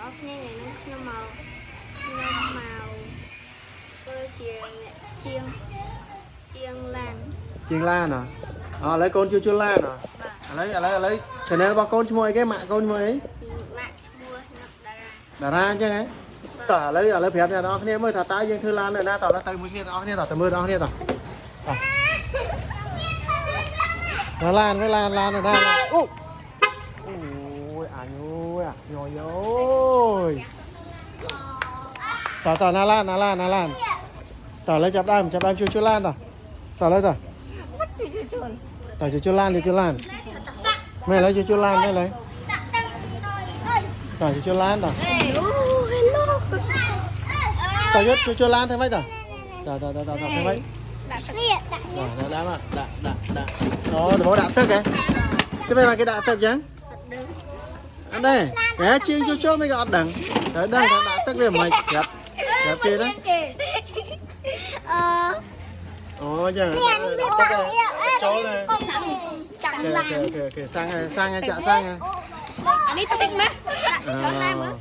អស់គ្នាថ្ងៃនេះខ្ញុំមកធ្វើជាងឡាន ជាងឡានឥឡូវកូនជួយឡានឥឡូវ channel របស់កូនឈ្មោះអីគេម៉ាក់កូនឈ្មោះអី ម៉ាក់ឈ្មោះតារាអញ្ចឹងហ៎តើឥឡូវប្រាប់អ្នកនរគ្នាមើលថាតើយើងធ្វើឡាននៅណាតើទៅមួយគ្នាបងប្អូនគ្នាតើមើលបងប្អូនគ្នាតើឡាននៅណាអូយអាញូយញយតើណាឡានតើឥឡូវចាប់ដើមជួយឡានតើឥឡូវតើជួយឡានមែនឥឡូវជួយឡានได้เลยជួយឡានតើជួយឡានធ្វើម៉េចតើធ្វើម៉េចដាក់មកដាក់អូដំបូងដាក់ទឹកហ៎ជួយមកគេដាក់ទឹកចឹងអត់ដែរតែជាងជួយមិនក៏អត់ដឹងត្រូវដឹងថាដាក់ទឹកវាមិនខ្ចប់គេណាអូចឹងទឹកចូលណាសាំងឡានអូសាំងចាក់សាំងអានេះតិចម៉េចច្រើនណាស់មើល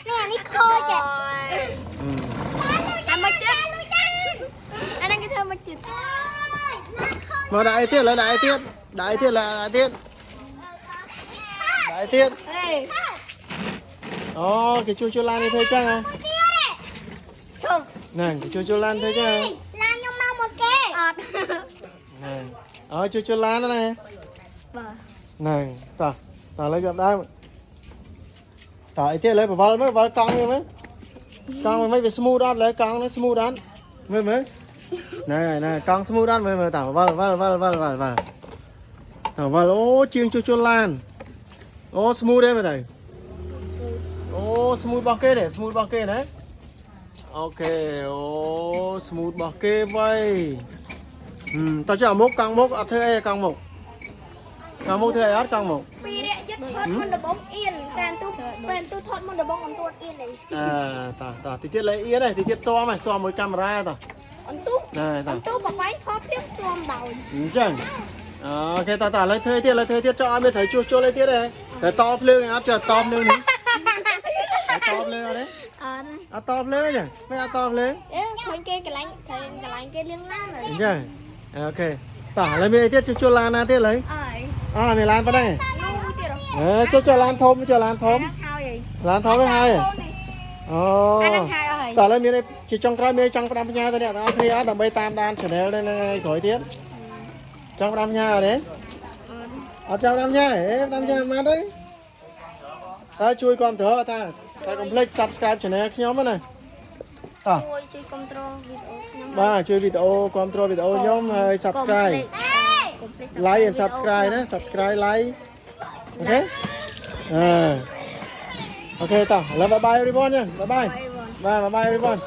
នេះអានេះខូចអាមកទៀតអានេះគេធ្វើមកទៀតមកដាក់អីទៀតឡើយដាក់អីទៀតអូគេជួយឡាននេះធ្វើចឹងហ៎ជុំណែគេជួយឡានធ្វើចឹងឡានខ្ញុំមកមកគេអត់ណែអូជួយឡានណាបាទណែតើឥឡូវចាប់ដើមតើអីទៀតលើបវល់មើលកង់មើលកង់មិនវា smooth អត់លើកង់នេះ smooth អត់មើលណែកង់ smooth អត់មើលតើបវល់អូជាងជួយឡានអូ smooth ទេមើលទៅអូ smooth របស់គេទេ smooth របស់គេណាអូខេអូ smooth របស់គេវ៉ៃតើចុះអាមុខកង់មុខអត់ធ្វើអីកង់មុខធ្វើអីអត់កង់មុខពីរយៈថតមុនដបងអៀនតែពេលទូថតមុនដបងអត់ទួតអៀនទេតើតិចទៀតលេអៀនហើយតិចទៀតស៊ាំមួយកាមេរ៉ាតើអន្ទូបបាយថតភ្លាមស៊ាំដោយអញ្ចឹងអូខេតើឥឡូវធ្វើទៀតចុះឲ្យមានត្រូវជួសជុលអីទៀតទេត្រូវតភ្លើងអត់ចុះតភ្លើងនេះតភ្លើងអត់ទេអត់តភ្លើងទេមិនអត់តភ្លើងឃើញគេកន្លែងគេលាងឡានអញ្ចឹងអូខេតើឥឡូវមានអីទៀតជួសជុលឡានណាទៀតឥឡូវមានឡានប៉ុណ្ណេះជួសជុលឡានធំឡានធំទៅហើយអូតើឥឡូវមានជាចុងក្រោយមានចង់ផ្ដាំបញ្ញាទៅអ្នកទាំងអស់គ្នាដើម្បីតាមដាន channel នៅក្រោយទៀតចង់ផ្ដាំបញ្ញាអត់ទេអត់ចង់ផ្ដាំបញ្ញាផ្ដាំបញ្ញាមកទៅតើជួយគ្រប់គ្រងថាតែកុំភ្លេច subscribe channel ខ្ញុំណាជួយគ្រប់គ្រងវីដេអូខ្ញុំបាទជួយវីដេអូគ្រប់គ្រងវីដេអូខ្ញុំហើយ subscribe like and subscribe ណា subscribe like អូខេអូខេតោះឥឡូវ bye bye everyone nha bye bye everyone